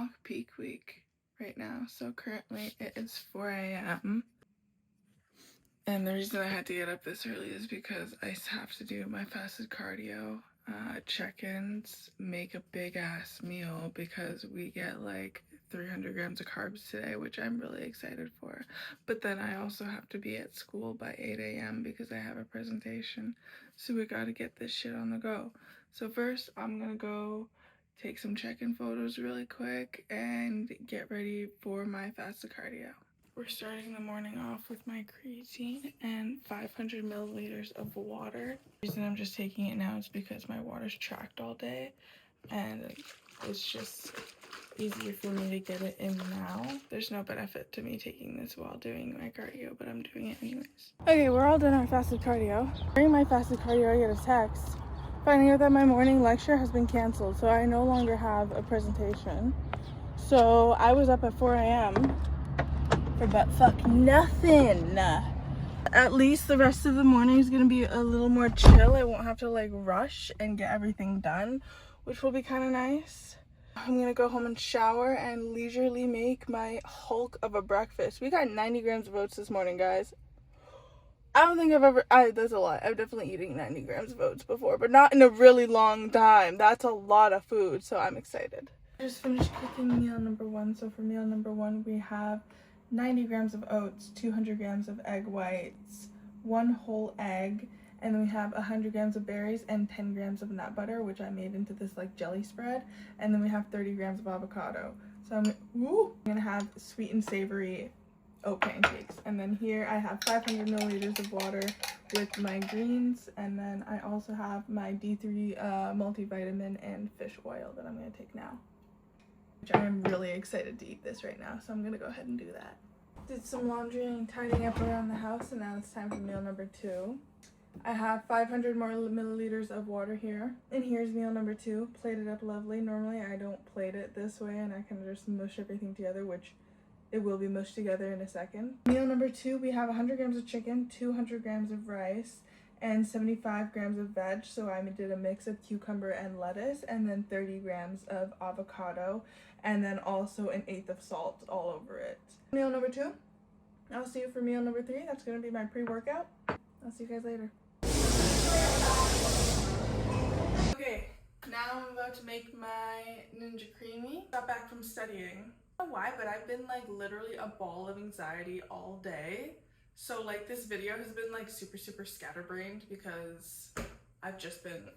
mock peak week right now. So currently it is 4 a.m. And the reason I had to get up this early is because I have to do my fasted cardio, check-ins, make a big ass meal because we get like 300 grams of carbs today, which I'm really excited for. But then I also have to be at school by 8 a.m. because I have a presentation. So we gotta get this shit on the go. So first I'm gonna go take some check-in photos really quick and get ready for my fasted cardio. We're starting the morning off with my creatine and 500 milliliters of water. The reason I'm just taking it now is because my water's tracked all day and it's just easier for me to get it in now. There's no benefit to me taking this while doing my cardio, but I'm doing it anyways. Okay, we're all done our fasted cardio. During my fasted cardio, I get a text finding out that my morning lecture has been canceled, so I no longer have a presentation. So I was up at 4 a.m. for butt fuck nothing. At least the rest of the morning is gonna be a little more chill. I won't have to like rush and get everything done, which will be kind of nice. I'm gonna go home and shower and leisurely make my hulk of a breakfast. We got 90 grams of oats this morning, guys. I don't think that's a lot. I'm definitely eating 90 grams of oats before, but not in a really long time. That's a lot of food, so I'm excited. I just finished cooking meal number 1. So for meal number 1, we have 90 grams of oats, 200 grams of egg whites, 1 whole egg, and then we have 100 grams of berries and 10 grams of nut butter, which I made into this like jelly spread, and then we have 30 grams of avocado. So I'm gonna have sweet and savory oat pancakes. And then here I have 500 milliliters of water with my greens, and then I also have my D3 multivitamin and fish oil that I'm gonna take now. I am really excited to eat this right now, so I'm gonna go ahead and do that. Did some laundry and tidying up around the house, and now it's time for meal number 2. I have 500 more milliliters of water here, and here's meal number 2, plated up lovely. Normally I don't plate it this way, and I kind of just mush everything together, which it will be mushed together in a second. Meal number 2, we have 100 grams of chicken, 200 grams of rice, and 75 grams of veg. So I did a mix of cucumber and lettuce, and then 30 grams of avocado, and then also an 1/8 of salt all over it. Meal number 2, I'll see you for meal number 3. That's gonna be my pre-workout. I'll see you guys later. Okay, now I'm about to make my Ninja Creamy. Got back from studying. I don't know why, but I've been like literally a ball of anxiety all day. So like this video has been like super scatterbrained because I've just been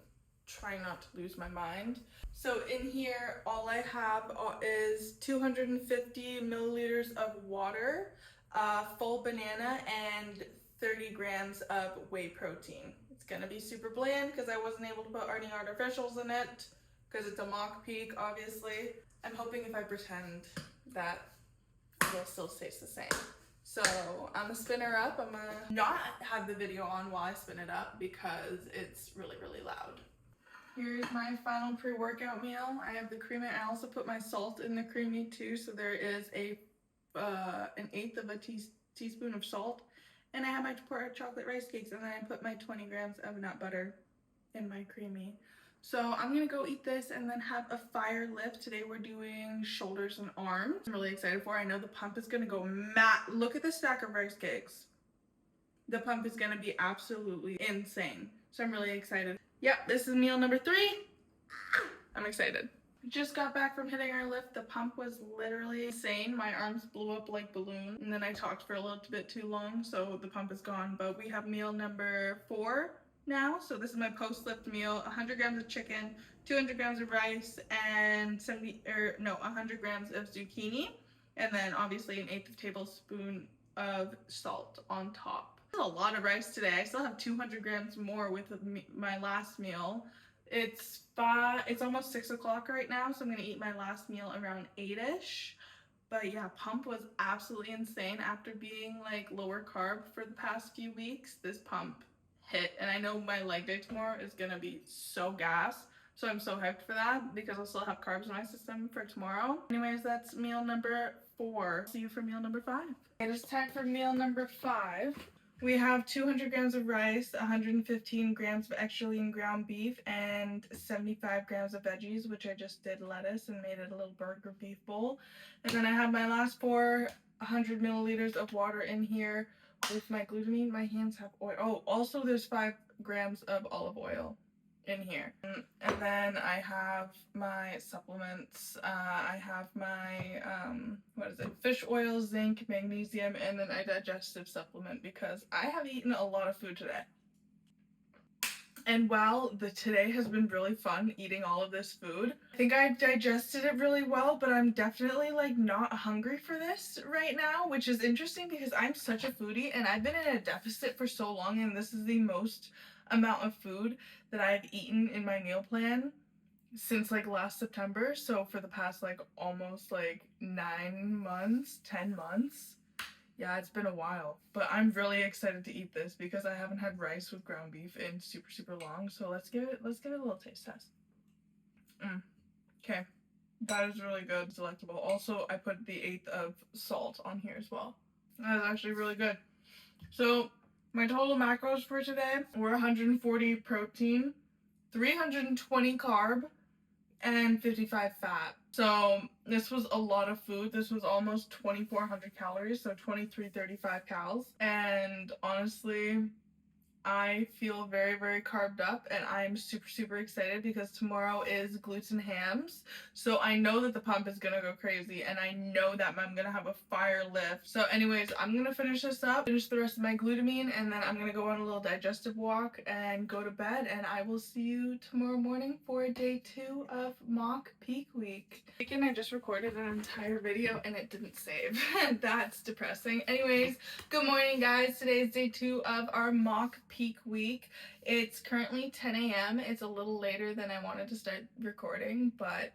trying not to lose my mind. So in here, all I have is 250 milliliters of water, full banana, and 30 grams of whey protein. It's gonna be super bland because I wasn't able to put any artificials in it because it's a mock peak, obviously. I'm hoping if I pretend that it'll still taste the same. So I'm gonna spin her up. I'm gonna not have the video on while I spin it up because it's really loud. Here's my final pre-workout meal. I have the creamy. I also put my salt in the creamy too, so there is an 1/8 of a teaspoon of salt. And I have my chocolate rice cakes, and then I put my 20 grams of nut butter in my creamy. So I'm gonna go eat this and then have a fire lift. Today we're doing shoulders and arms. I'm really excited for it. I know the pump is gonna go mad. Look at the stack of rice cakes. The pump is gonna be absolutely insane. So I'm really excited. Yep, this is meal number 3. I'm excited. Just got back from hitting our lift. The pump was literally insane. My arms blew up like balloons, and then I talked for a little bit too long, so the pump is gone. But we have meal number 4 now. So this is my post-lift meal. 100 grams of chicken, 200 grams of rice, and 100 grams of zucchini, and then obviously an 1/8 tablespoon of salt on top. That's a lot of rice today. I still have 200 grams more with my last meal. It's almost 6 o'clock right now, so I'm gonna eat my last meal around 8ish. But yeah, pump was absolutely insane. After being like lower carb for the past few weeks, this pump hit. And I know my leg day tomorrow is gonna be so gas, so I'm so hyped for that because I'll still have carbs in my system for tomorrow. Anyways, that's meal number 4. See you for meal number 5. It is time for meal number 5. We have 200 grams of rice, 115 grams of extra lean ground beef, and 75 grams of veggies, which I just did lettuce and made it a little burger beef bowl. And then I have my last 400 milliliters of water in here with my glutamine. My hands have oil. Oh, also there's 5 grams of olive oil in here. And then I have my supplements. I have my what is it, fish oil, zinc, magnesium, and then a digestive supplement because I have eaten a lot of food today. And while today has been really fun eating all of this food, I think I digested it really well, but I'm definitely like not hungry for this right now, which is interesting because I'm such a foodie and I've been in a deficit for so long, and this is the most amount of food that I've eaten in my meal plan since like last September. So for the past like almost like 9 months, 10 months. Yeah, it's been a while, but I'm really excited to eat this because I haven't had rice with ground beef in super long. So let's give it a little taste test. Okay, that is really good, delectable. Also, I put the 1/8 of salt on here as well. That is actually really good. So my total macros for today were 140 protein, 320 carb, and 55 fat. So this was a lot of food. This was almost 2,400 calories, so 2,335 cals. And honestly, I feel very carved up, and I'm super excited because tomorrow is gluten hams. So I know that the pump is gonna go crazy, and I know that I'm gonna have a fire lift. So anyways, I'm gonna finish this up, finish the rest of my glutamine, and then I'm gonna go on a little digestive walk and go to bed, and I will see you tomorrow morning for day 2 of mock peak week. Again, I just recorded an entire video and it didn't save. That's depressing. Anyways, good morning guys. Today is day 2 of our mock peak week. It's currently 10 a.m. It's a little later than I wanted to start recording, but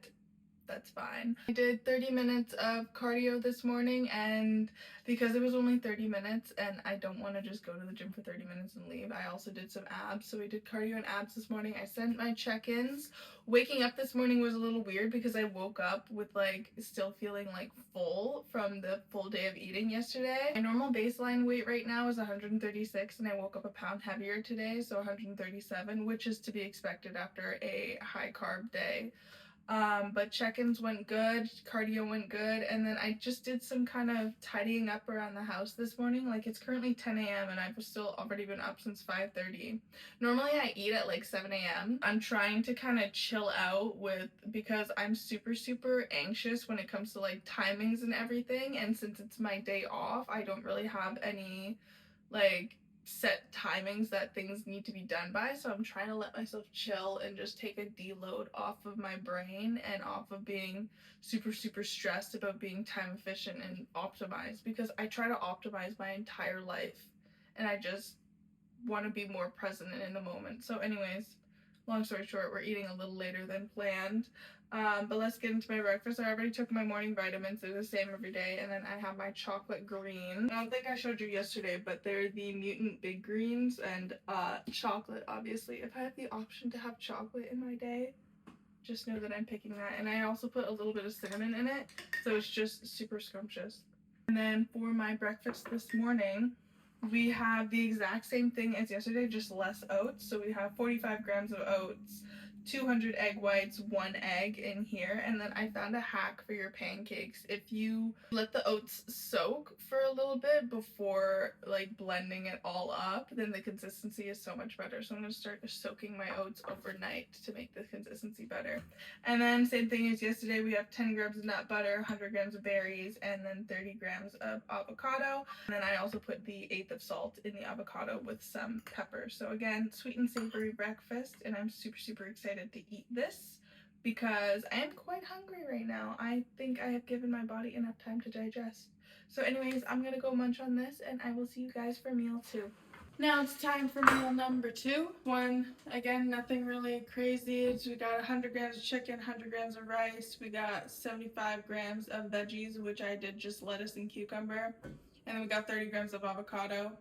that's fine. I did 30 minutes of cardio this morning, and because it was only 30 minutes and I don't want to just go to the gym for 30 minutes and leave, I also did some abs. So we did cardio and abs this morning. I sent my check-ins. Waking up this morning was a little weird because I woke up with like still feeling like full from the full day of eating yesterday. My normal baseline weight right now is 136, and I woke up a pound heavier today, so 137, which is to be expected after a high carb day. But check-ins went good, cardio went good, and then I just did some kind of tidying up around the house this morning. Like, it's currently 10 a.m. and I've still already been up since 5:30. Normally I eat at like 7 a.m. I'm trying to kind of chill out because I'm super anxious when it comes to like timings and everything, and since it's my day off, I don't really have any like set timings that things need to be done by. So I'm trying to let myself chill and just take a deload off of my brain and off of being super stressed about being time efficient and optimized, because I try to optimize my entire life and I just want to be more present and in the moment. So anyways, long story short, we're eating a little later than planned. But let's get into my breakfast. I already took my morning vitamins. They're the same every day. And then I have my chocolate green. I don't think I showed you yesterday, but they're the mutant big greens, and chocolate, obviously. If I have the option to have chocolate in my day, just know that I'm picking that. And I also put a little bit of cinnamon in it, so it's just super scrumptious. And then for my breakfast this morning, we have the exact same thing as yesterday, just less oats. So we have 45 grams of oats, 200 egg whites, 1 egg in here. And then I found a hack for your pancakes. If you let the oats soak for a little bit before like blending it all up, then the consistency is so much better. So I'm going to start soaking my oats overnight to make the consistency better. And then same thing as yesterday, we have 10 grams of nut butter, 100 grams of berries, and then 30 grams of avocado. And then I also put the 1/8 of salt in the avocado with some pepper. So again, sweet and savory breakfast, and I'm super excited to eat this because I am quite hungry right now. I think I have given my body enough time to digest. So anyways, I'm gonna go munch on this, and I will see you guys for meal 2. Now it's time for meal number 2. One, again, nothing really crazy. We got 100 grams of chicken, 100 grams of rice. We got 75 grams of veggies, which I did just lettuce and cucumber. And then we got 30 grams of avocado.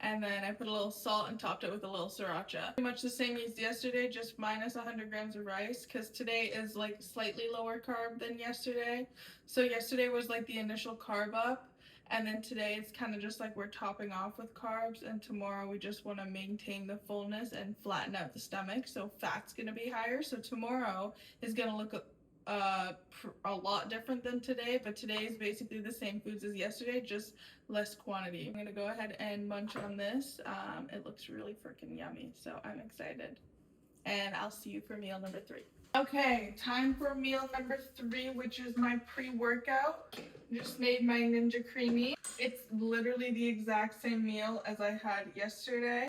And then I put a little salt and topped it with a little sriracha. Pretty much the same as yesterday, just minus 100 grams of rice, because today is like slightly lower carb than yesterday. So yesterday was like the initial carb up, And then today it's kind of just like we're topping off with carbs, and tomorrow we just want to maintain the fullness and flatten out the stomach, so fat's going to be higher. So tomorrow is going to look a lot different than today, but today is basically the same foods as yesterday, just less quantity. I'm going to go ahead and munch on this. It looks really freaking yummy, so I'm excited. And I'll see you for meal number 3. Okay, time for meal number 3, which is my pre-workout. Just made my Ninja Creamy. It's literally the exact same meal as I had yesterday.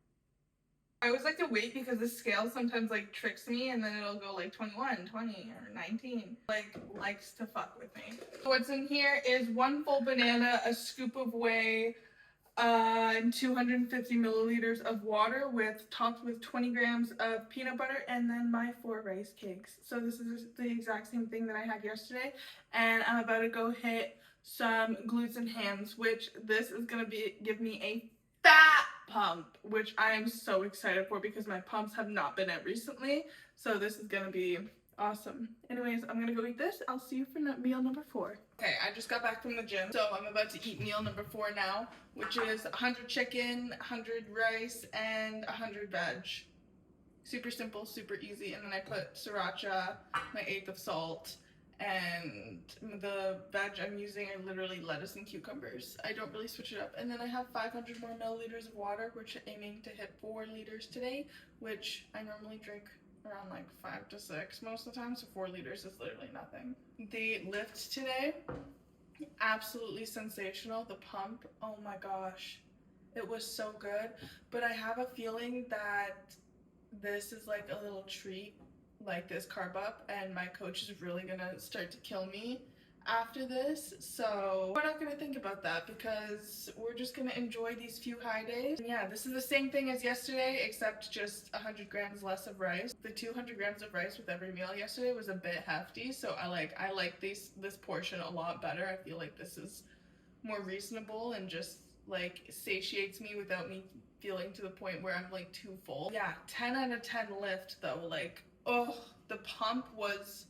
I always like to wait because the scale sometimes like tricks me, and then it'll go like 21, 20, or 19. Like, likes to fuck with me. What's in here is 1 full banana, a scoop of whey, and 250 milliliters of water topped with 20 grams of peanut butter, and then my 4 rice cakes. So this is the exact same thing that I had yesterday, and I'm about to go hit some glutes and hands, which this is gonna give me a fat pump, which I am so excited for because my pumps have not been it recently. So this is gonna be awesome. Anyways, I'm gonna go eat this. I'll see you for meal number 4. Okay, I just got back from the gym, so I'm about to eat meal number 4 now, which is 100 chicken, 100 rice, and 100 veg. Super simple, super easy. And then I put sriracha, my 1/8 of salt, and the veg I'm using are literally lettuce and cucumbers. I don't really switch it up. And then I have 500 more milliliters of water, which I'm aiming to hit 4 liters today, which I normally drink around like 5 to 6 most of the time, so 4 liters is literally nothing. The lift today, absolutely sensational. The pump, oh my gosh, it was so good. But I have a feeling that this is like a little treat, like this carb up, and my coach is really gonna start to kill me after this, so we're not gonna think about that because we're just gonna enjoy these few high days. And yeah, this is the same thing as yesterday, except just 100 grams less of rice. The 200 grams of rice with every meal yesterday was a bit hefty, so I like this portion a lot better. I feel like this is more reasonable and just like satiates me without me feeling to the point where I'm like too full. Yeah, 10 out of 10 lift though. Like, oh, the pump was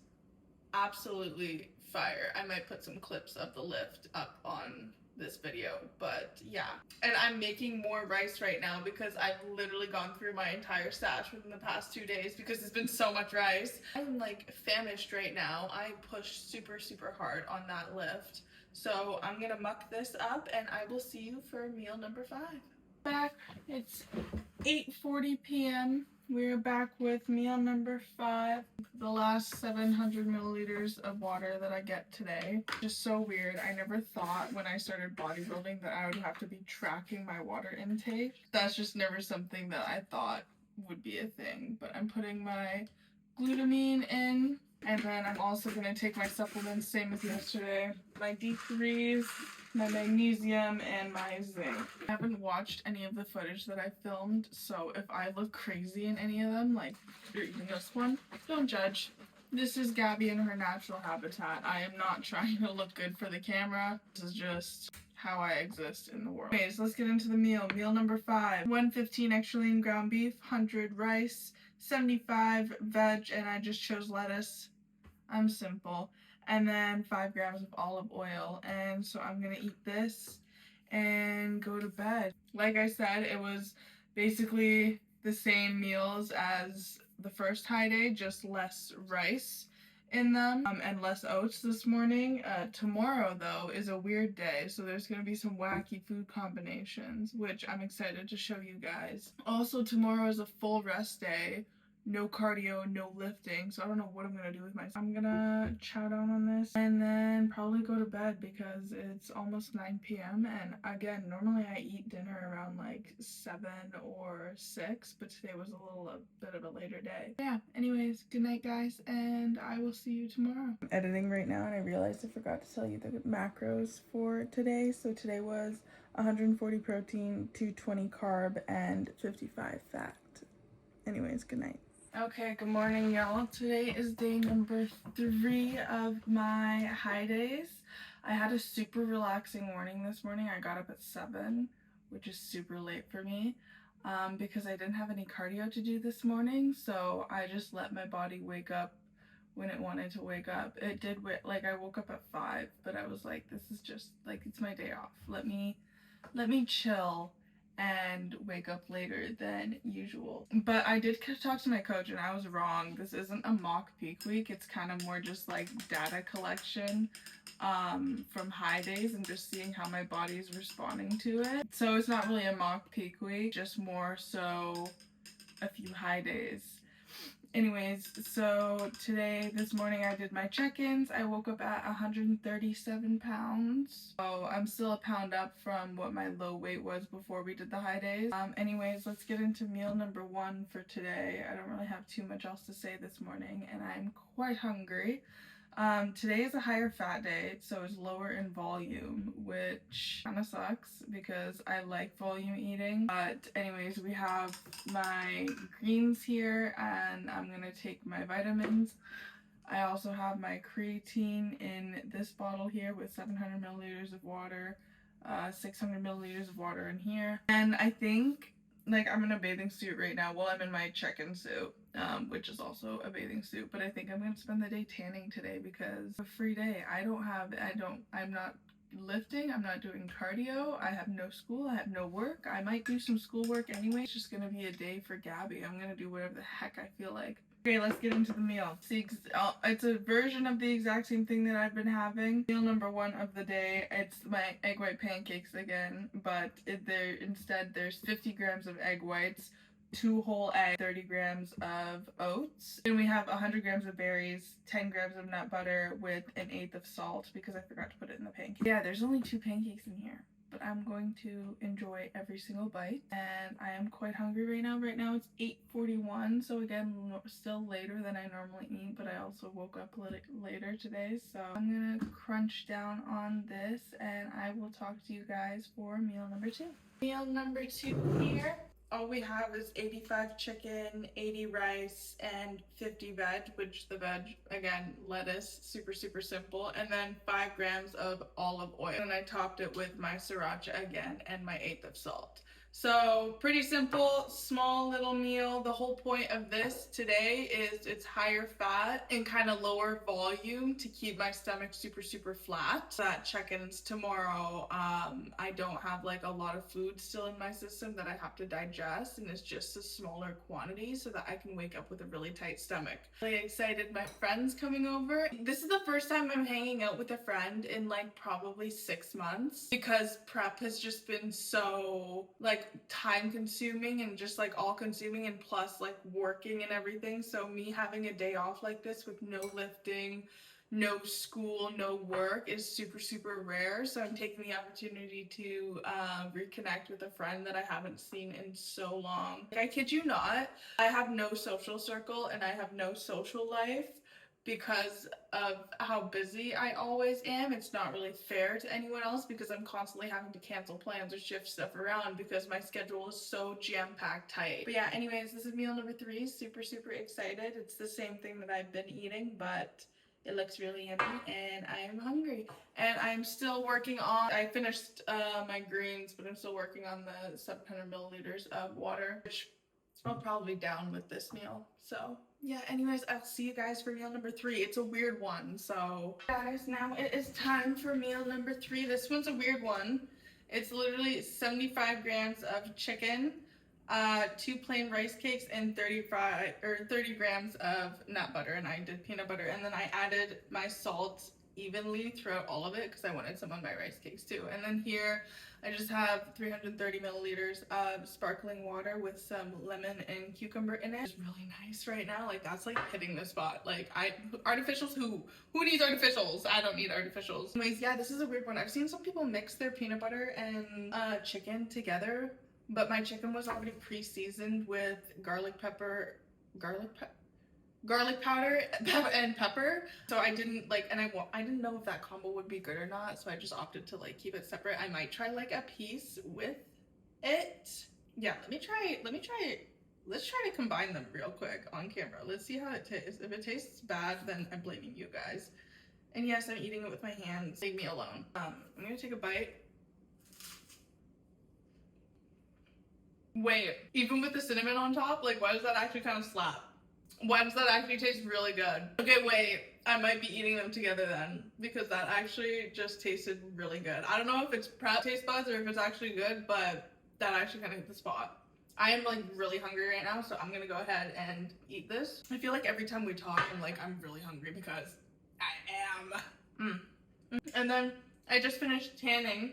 absolutely fire. I might put some clips of the lift up on this video, but yeah. And I'm making more rice right now because I've literally gone through my entire stash within the past 2 days because there's been so much rice. I'm like famished right now. I pushed super hard on that lift. So I'm gonna muck this up and I will see you for meal number 5. Back, it's 8:40 p.m. We're back with meal number 5, the last 700 milliliters of water that I get today. Just so weird. I never thought when I started bodybuilding that I would have to be tracking my water intake. That's just never something that I thought would be a thing. But I'm putting my glutamine in, and then I'm also going to take my supplements, same as yesterday. My D3s, my magnesium, and my zinc. I haven't watched any of the footage that I filmed, so if I look crazy in any of them, like even this one, don't judge. This is Gabby in her natural habitat. I am not trying to look good for the camera. This is just how I exist in the world. Anyways, let's get into the meal. Meal number 5. 115 extra lean ground beef, 100 rice, 75 veg, and I just chose lettuce. I'm simple. And then 5 grams of olive oil. And so I'm gonna eat this and go to bed. Like I said, it was basically the same meals as the first high day, just less rice in them, and less oats this morning. Tomorrow though is a weird day, so there's gonna be some wacky food combinations, which I'm excited to show you guys. Also, tomorrow is a full rest day. No cardio, no lifting, so I don't know what I'm gonna do with myself. I'm gonna chow down on this and then probably go to bed because it's almost 9 p.m. and again, normally I eat dinner around like 7 or 6, but today was a bit of a later day. Yeah, anyways, good night guys, and I will see you tomorrow. I'm editing right now and I realized I forgot to tell you the macros for today. So today was 140 protein, 220 carb, and 55 fat. Anyways, good night. Okay, good morning, y'all. Today is day number 3 of my high days. I had a super relaxing morning this morning. I got up at 7, which is super late for me, because I didn't have any cardio to do this morning, so I just let my body wake up when it wanted to wake up. It did, like, I woke up at 5, but I was like, this is just, like, it's my day off. Let me chill and wake up later than usual. But I did talk to my coach and I was wrong. This isn't a mock peak week. It's kind of more just like data collection from high days and just seeing how my body is responding to it. So it's not really a mock peak week, just more so a few high days. Anyways, so this morning I did my check-ins. I woke up at 137 pounds. So I'm still a pound up from what my low weight was before we did the high days. Anyways, let's get into meal number 1 for today. I don't really have too much else to say this morning and I'm quite hungry. Today is a higher fat day, so it's lower in volume, which kind of sucks because I like volume eating. But anyways, we have my greens here and I'm gonna take my vitamins. I also have my creatine in this bottle here with 700 milliliters of water, 600 milliliters of water in here. And I think, like, I'm in a bathing suit right now. Well, I'm in my check-in suit, which is also a bathing suit, but I think I'm gonna spend the day tanning today because it's a free day. I'm not lifting, I'm not doing cardio, I have no school, I have no work. I might do some schoolwork anyway. It's just gonna be a day for Gabby. I'm gonna do whatever the heck I feel like. Okay, let's get into the meal. See, it's a version of the exact same thing that I've been having. Meal number 1 of the day, it's my egg white pancakes again, but instead there's 50 grams of egg whites, 2 whole eggs, 30 grams of oats. Then we have 100 grams of berries, 10 grams of nut butter with 1/8 of salt because I forgot to put it in the pancake. Yeah, there's only 2 pancakes in here, but I'm going to enjoy every single bite and I am quite hungry right now. Right now it's 8:41, so again, still later than I normally eat, but I also woke up later today, so I'm gonna crunch down on this and I will talk to you guys for meal number 2. Meal number 2 here. All we have is 85 chicken, 80 rice, and 50 veg, which the veg, again, lettuce, super, super simple, and then 5 grams of olive oil. And I topped it with my sriracha again and my 1/8 of salt. So pretty simple, small little meal. The whole point of this today is it's higher fat and kind of lower volume to keep my stomach super, super flat. That check-ins tomorrow, I don't have like a lot of food still in my system that I have to digest, and it's just a smaller quantity so that I can wake up with a really tight stomach. Really excited, my friend's coming over. This is the first time I'm hanging out with a friend in like probably 6 months because prep has just been so like time consuming and just like all consuming, and plus like working and everything. So me having a day off like this with no lifting, no school, no work is super, super rare. So I'm taking the opportunity to reconnect with a friend that I haven't seen in so long. Like, I kid you not, I have no social circle and I have no social life because of how busy I always am. It's not really fair to anyone else because I'm constantly having to cancel plans or shift stuff around because my schedule is so jam-packed tight. But yeah, anyways, this is meal number 3. Super, super excited. It's the same thing that I've been eating, but it looks really yummy and I am hungry. And I'm still working on, I finished my greens, but I'm still working on the 700 milliliters of water, which I'll probably down with this meal. So yeah, anyways, I'll see you guys for meal number 3. It's a weird one. So guys, now it is time for meal number 3. This one's a weird one. It's literally 75 grams of chicken, 2 plain rice cakes, and 30 grams of nut butter, and I did peanut butter, and then I added my salt evenly throughout all of it because I wanted some on my rice cakes too. And then here I just have 330 milliliters of sparkling water with some lemon and cucumber in it. It's really nice right now. Like, that's like hitting the spot. Like, artificials, who needs artificials? I don't need artificials. Anyways, yeah, this is a weird one. I've seen some people mix their peanut butter and chicken together, but my chicken was already pre-seasoned with garlic powder and pepper, so I didn't like, and I didn't know if that combo would be good or not, so I just opted to like keep it separate. I might try like a piece with it. Yeah, let's try to combine them real quick on camera. Let's see how it tastes. If it tastes bad, then I'm blaming you guys. And yes, I'm eating it with my hands. Leave me alone. I'm gonna take a bite. Wait, even with the cinnamon on top, like, why does that actually kind of slap? ones that actually taste really good. Okay, wait, I might be eating them together then, because that actually just tasted really good. I don't know if it's prep taste buds or if it's actually good, but that actually kind of hit the spot. I am like really hungry right now, so I'm gonna go ahead and eat this. I feel like every time we talk, I'm really hungry because I am. And then I just finished tanning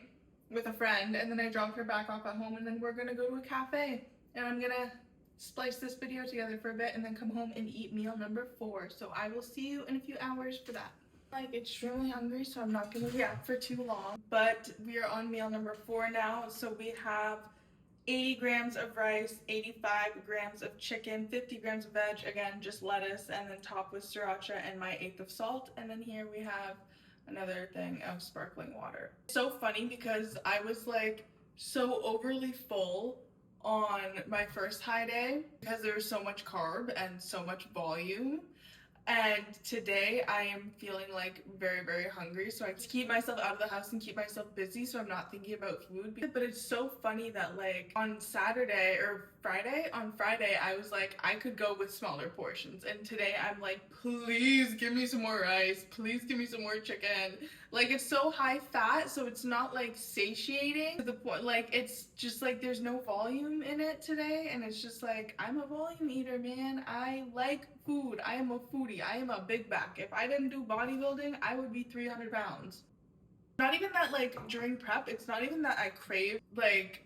with a friend, and then I dropped her back off at home, and then we're gonna go to a cafe, and I'm gonna splice this video together for a bit and then come home and eat meal number 4. So I will see you in a few hours for that. Like extremely hungry, so I'm not gonna be out for too long, but we are on meal number 4 now. So we have 80 grams of rice, 85 grams of chicken, 50 grams of veg, again just lettuce, and then topped with sriracha and my 1/8 of salt. And then here we have another thing of sparkling water. It's so funny because I was like so overly full on my first high day because there was so much carb and so much volume, and today I am feeling like very, very hungry, so I just keep myself out of the house and keep myself busy so I'm not thinking about food. But it's so funny that like on Saturday or Friday, on Friday I was like I could go with smaller portions, and today I'm like, please give me some more rice, please give me some more chicken. Like it's so high fat, so it's not like satiating to the point, like it's just like there's no volume in it today, and it's just like I'm a volume eater, man. I like food. I am a foodie. I am a big back. If I didn't do bodybuilding, I would be 300 pounds. Not even that like during prep, it's not even that I crave like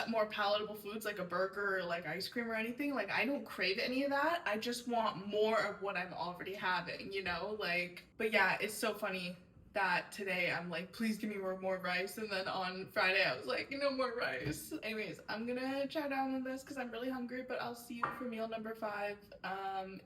more palatable foods like a burger or like ice cream or anything. Like I don't crave any of that. I just want more of what I'm already having, you know? Like, but yeah, it's so funny that today I'm like, please give me more rice, and then on Friday I was like, no more rice. Anyways, I'm gonna chow down on this because I'm really hungry, but I'll see you for meal number 5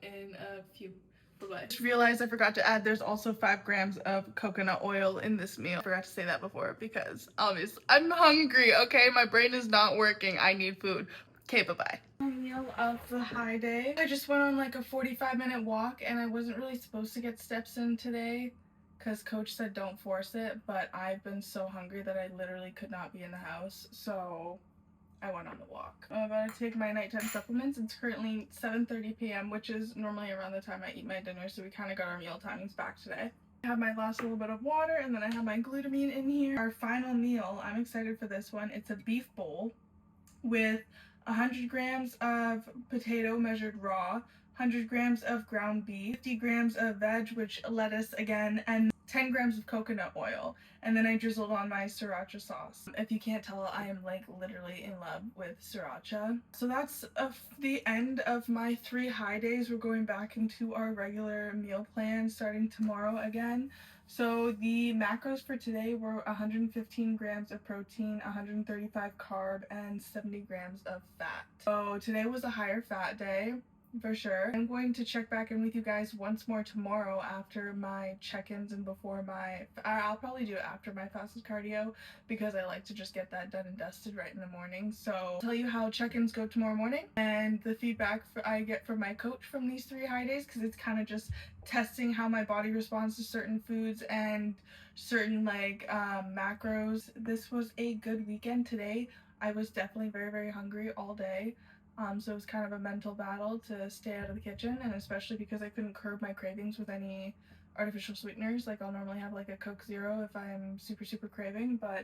in a few. Bye-bye. Just realized I forgot to add there's also 5 grams of coconut oil in this meal. I forgot to say that before because obviously I'm hungry, okay? My brain is not working. I need food. Okay, bye-bye. Meal of the high day. I just went on like a 45-minute walk, and I wasn't really supposed to get steps in today because coach said don't force it, but I've been so hungry that I literally could not be in the house, so I went on the walk. I'm about to take my nighttime supplements. It's currently 7:30 p.m., which is normally around the time I eat my dinner, so we kind of got our meal timings back today. I have my last little bit of water, and then I have my glutamine in here. Our final meal, I'm excited for this one. It's a beef bowl with 100 grams of potato measured raw, 100 grams of ground beef, 50 grams of veg, which lettuce again, and 10 grams of coconut oil. And then I drizzled on my sriracha sauce. If you can't tell, I am like literally in love with sriracha. So that's the end of my 3 high days. We're going back into our regular meal plan starting tomorrow again. So the macros for today were 115 grams of protein, 135 carb, and 70 grams of fat. So today was a higher fat day for sure. I'm going to check back in with you guys once more tomorrow after my check-ins and before my, I'll probably do it after my fasted cardio because I like to just get that done and dusted right in the morning. So I'll tell you how check-ins go tomorrow morning and the feedback I get from my coach from these 3 high days, because it's kind of just testing how my body responds to certain foods and certain like macros. This was a good weekend today. I was definitely very, very hungry all day. So it was kind of a mental battle to stay out of the kitchen, and especially because I couldn't curb my cravings with any artificial sweeteners. Like I'll normally have like a Coke Zero if I'm super craving, but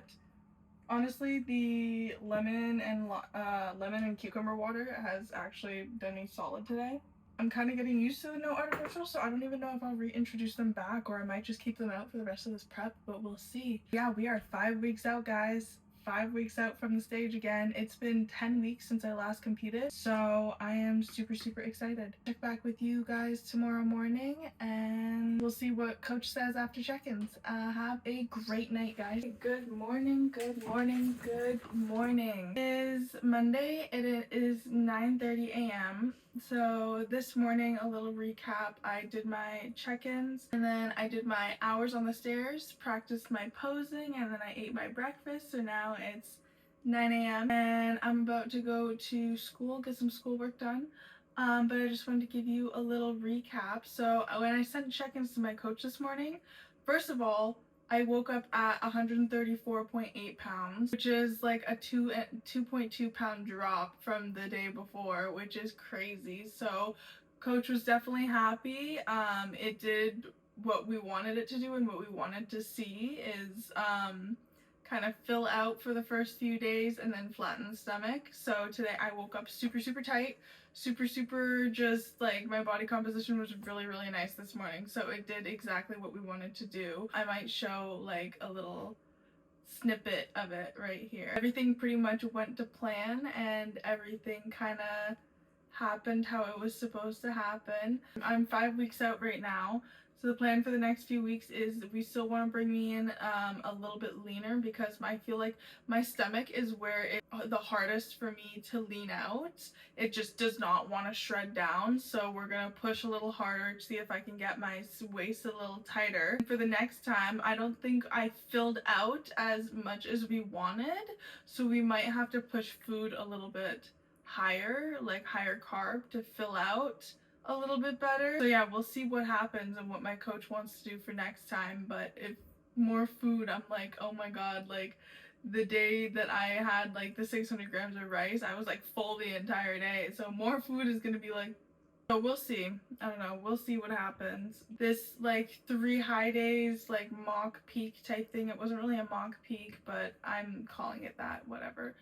honestly the lemon and cucumber water has actually done me solid today. I'm kind of getting used to the no artificial, so I don't even know if I'll reintroduce them back or I might just keep them out for the rest of this prep, but we'll see. Yeah, we are 5 weeks out, guys. 5 weeks out from the stage again. It's been 10 weeks since I last competed, so I am super excited. Check back with you guys tomorrow morning and we'll see what coach says after check-ins. Have a great night, guys. Good morning. It is Monday. It is 9:30 a.m. So this morning, a little recap. I did my check-ins and then I did my hours on the stairs, practiced my posing, and then I ate my breakfast. So now it's 9 a.m. and I'm about to go to school, get some schoolwork done. But I just wanted to give you a little recap. So when I sent check-ins to my coach this morning, first of all, I woke up at 134.8 pounds, which is like a 2.2 pound drop from the day before, which is crazy. So Coach was definitely happy. It did what we wanted it to do, and what we wanted to see is kind of fill out for the first few days and then flatten the stomach. So today I woke up super tight, super just like my body composition was really nice this morning. So it did exactly what we wanted to do. I might show like a little snippet of it right here. Everything pretty much went to plan, and everything kind of happened how it was supposed to happen. I'm 5 weeks out right now, so the plan for the next few weeks is we still want to bring me in a little bit leaner, because I feel like my stomach is where it's the hardest for me to lean out. It just does not want to shred down, so we're gonna push a little harder to see if I can get my waist a little tighter. For the next time, I don't think I filled out as much as we wanted, so we might have to push food a little bit higher, like higher carb, to fill out a little bit better. So yeah, we'll see what happens and what my coach wants to do for next time. But if more food, I'm like, oh my god, like the day that I had like the 600 grams of rice, I was like full the entire day. So more food is gonna be like, so we'll see. I don't know, we'll see what happens. This like 3 high days like mock peak type thing, it wasn't really a mock peak, but I'm calling it that, whatever.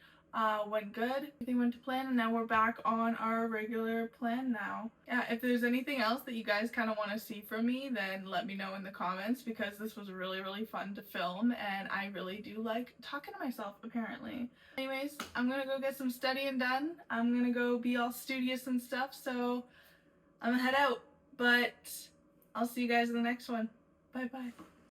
Went good, everything went to plan, and now we're back on our regular plan now. Yeah, if there's anything else that you guys kind of want to see from me, then let me know in the comments, because this was really fun to film, and I really do like talking to myself apparently. Anyways, I'm gonna go get some studying done. I'm gonna go be all studious and stuff, so I'm gonna head out, but I'll see you guys in the next one. Bye bye.